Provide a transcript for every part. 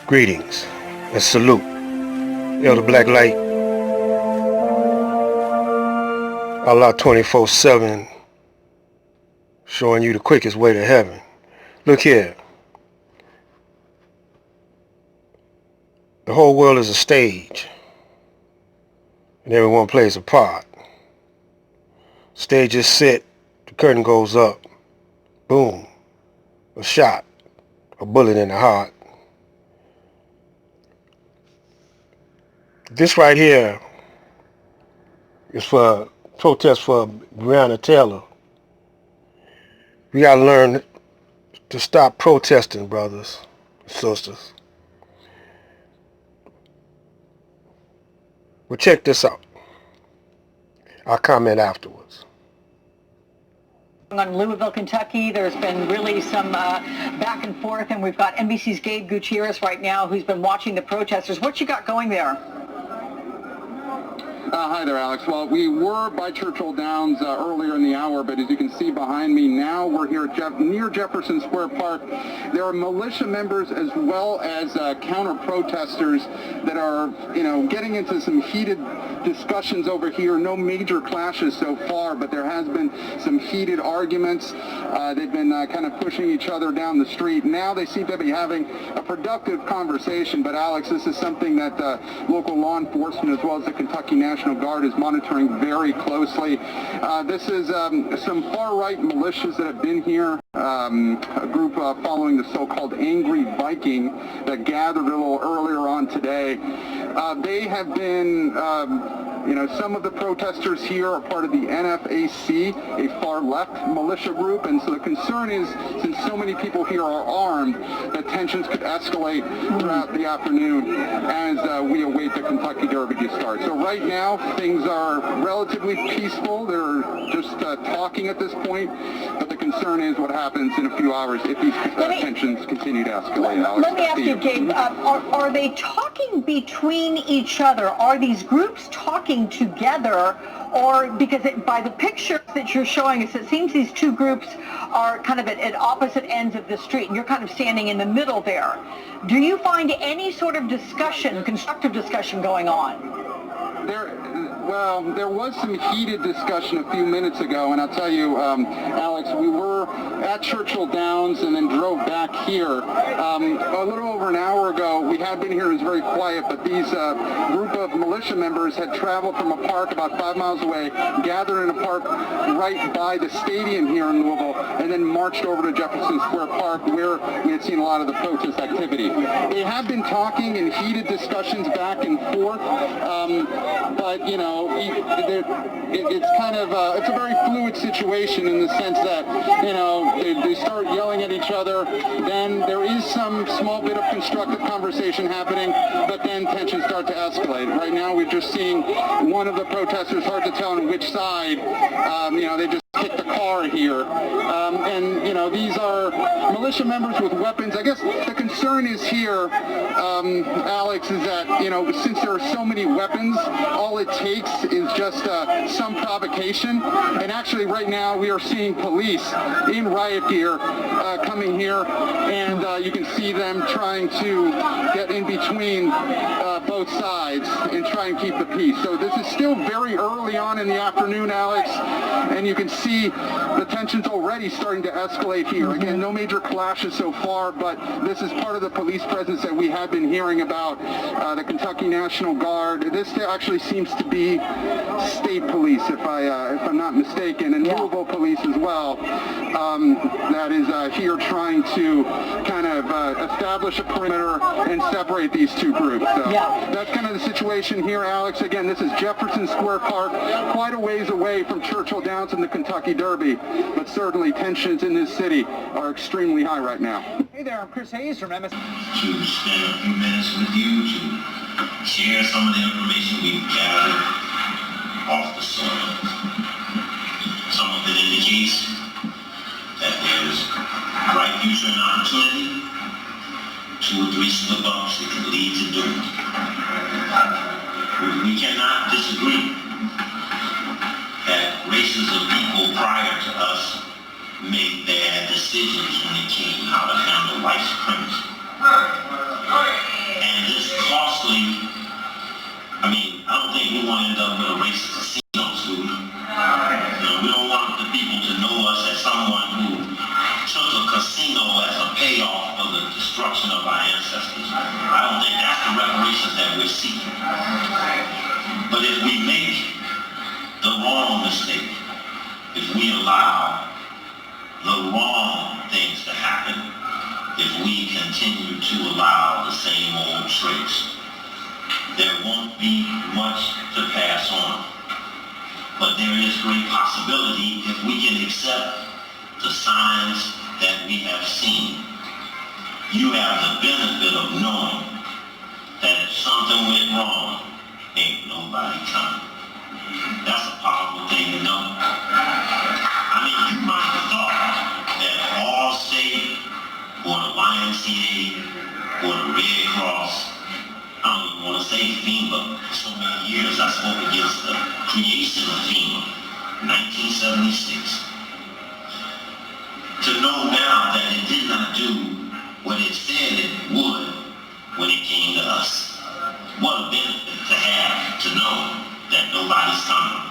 Greetings and salute. Elder Black Light, Allah 24/7, showing you the quickest way to heaven. Look here. The whole world is a stage, and everyone plays a part. Stage is set, the curtain goes up, boom, a shot, a bullet in the heart. This right here is for protest for Breonna Taylor. We gotta learn to stop protesting, brothers and sisters. Well, check this out. I'll comment afterwards. On Louisville, Kentucky, there's been really some back and forth, and we've got NBC's Gabe Gutierrez right now, who's been watching the protesters. What you got going there? Hi there, Alex. Well, we were by Churchill Downs earlier in the hour, but as you can see behind me now, we're here at near Jefferson Square Park. There are militia members as well as counter-protesters that are, getting into some heated discussions over here. No major clashes so far, but there has been some heated arguments. They've been kind of pushing each other down the street. Now they seem to be having a productive conversation, but Alex, this is something that local law enforcement as well as the Kentucky National Guard is monitoring very closely. This is some far-right militias that have been here, a group following the so-called Angry Viking that gathered a little earlier on today. They have been, some of the protesters here are part of the NFAC, a far-left militia group, and so the concern is, since so many people here are armed, that tensions could escalate throughout the afternoon as we await the Kentucky Derby to start. So right now, things are relatively peaceful. They're just talking at this point, but the concern is what happens in a few hours if these tensions continue to escalate. Let me ask you, Gabe, are they talking between each other? Are these groups talking together? Or because by the pictures that you're showing us, it seems these two groups are kind of at opposite ends of the street, and you're kind of standing in the middle there. Do you find any sort of discussion, constructive discussion going on? There was some heated discussion a few minutes ago, and I'll tell you, Alex, we were at Churchill Downs and then drove back here. A little over an hour ago, we had been here, it was very quiet, but these group of militia members had traveled from a park about 5 miles away, gathered in a park right by the stadium here in Louisville, and then marched over to Jefferson Square Park where we had seen a lot of the protest activity. They have been talking in heated discussions back and forth, but, it's kind of, it's a very fluid situation in the sense that, they start yelling at each other, then there is some small bit of constructive conversation happening, but then tensions start to escalate. Right now we're just seeing one of the protesters, hard to tell on which side, they just hit the car here. These are militia members with weapons. I guess the concern is here, Alex, is that, since there are so many weapons, all it takes is just some provocation. And actually right now we are seeing police in riot gear coming here, and you can see them trying to get in between both sides and try and keep the peace. So this is still very early on in the afternoon, Alex, and you can see the tensions already starting to escalate here. Again, no major clashes so far, but this is part of the police presence that we have been hearing about, the Kentucky National Guard. This actually seems to be state police, if I'm not mistaken, and Louisville police as well, that is here trying to kind of establish a perimeter and separate these two groups. So that's kind of the situation here, Alex. Again, this is Jefferson Square Park, quite a ways away from Churchill Downs and the Kentucky Derby, but certainly tensions in this city are extremely high right now. Hey there, I'm Chris Hayes from MS. To spend a few minutes with you to share some of the information we've gathered off the soil. Some of it indicates that there's bright future and opportunity, 2 or 3 slip-ups that could lead to doom. We cannot disagree that races of people prior to us made bad decisions when it came how to handle white supremacy. that we're seeking. But if we make the wrong mistake, if we allow the wrong things to happen, if we continue to allow the same old tricks, there won't be much to pass on. But there is great possibility if we can accept the signs that we have seen. You have the benefit of knowing that if something went wrong, ain't nobody coming. That's a powerful thing to know. I mean, you might have thought that Allstate or the YMCA or the Red Cross, I don't even want to say FEMA. For so many years I spoke against the creation of FEMA, 1976. To know now that it did not do what it said it would when it came to us. What a benefit to have to know that nobody's coming.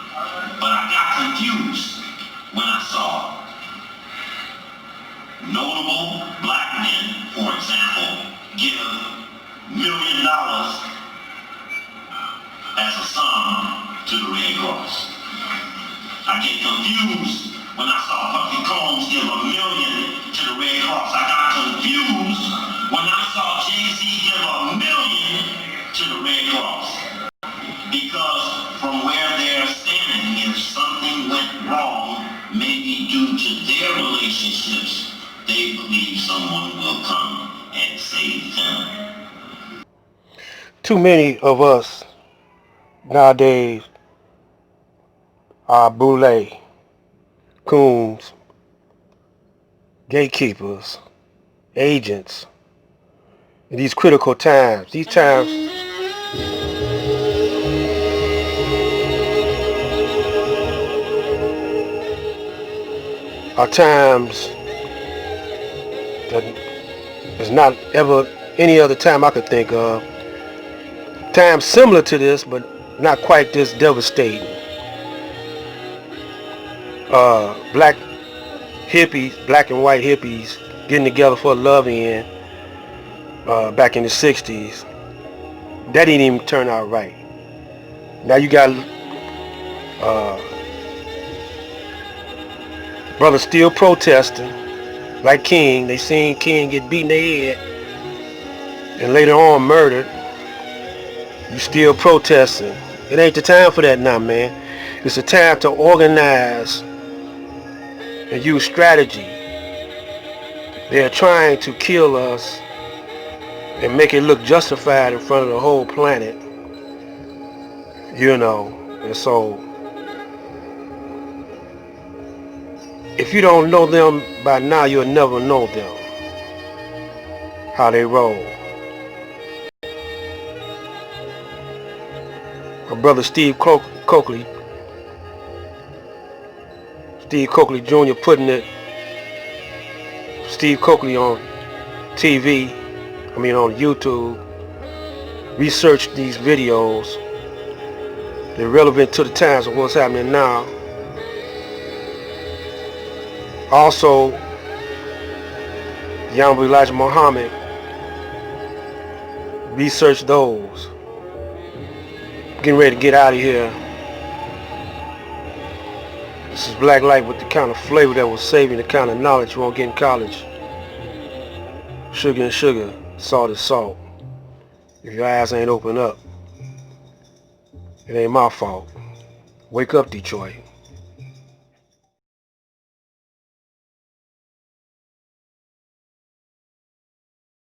But I got confused when I saw notable black men, for example, give $1 million as a sum to the Red Cross. I get confused when I saw Puffy give $1 million to the Red Cross. I got confused when I saw Jay-Z give $1 million to the Red Cross. Because from where they're standing, if something went wrong, maybe due to their relationships, they believe someone will come and save them. Too many of us nowadays are Boul'e, coons, gatekeepers, agents. In these critical times, these times are times that is not ever any other time I could think of. Times similar to this, but not quite this devastating. Black hippies, black and white hippies getting together for a love-in back in the 60s. That didn't even turn out right. Now you got brothers still protesting like King. They seen King get beat in the head and later on murdered. You still protesting. It ain't the time for that now, man. It's the time to organize and use strategy. They're trying to kill us and make it look justified in front of the whole planet. You know, and so if you don't know them by now, you'll never know them, how they roll. My brother Steve Cooley Jr. putting it, Steve Cooley on TV, on YouTube, researched these videos. They're relevant to the times of what's happening now. Also, the Honorable Elijah Muhammad researched those. Getting ready to get out of here. This is Black Light with the kind of flavor that will save you, the kind of knowledge you won't get in college. Sugar and sugar, salt is salt. If your eyes ain't open up, it ain't my fault. Wake up, Detroit.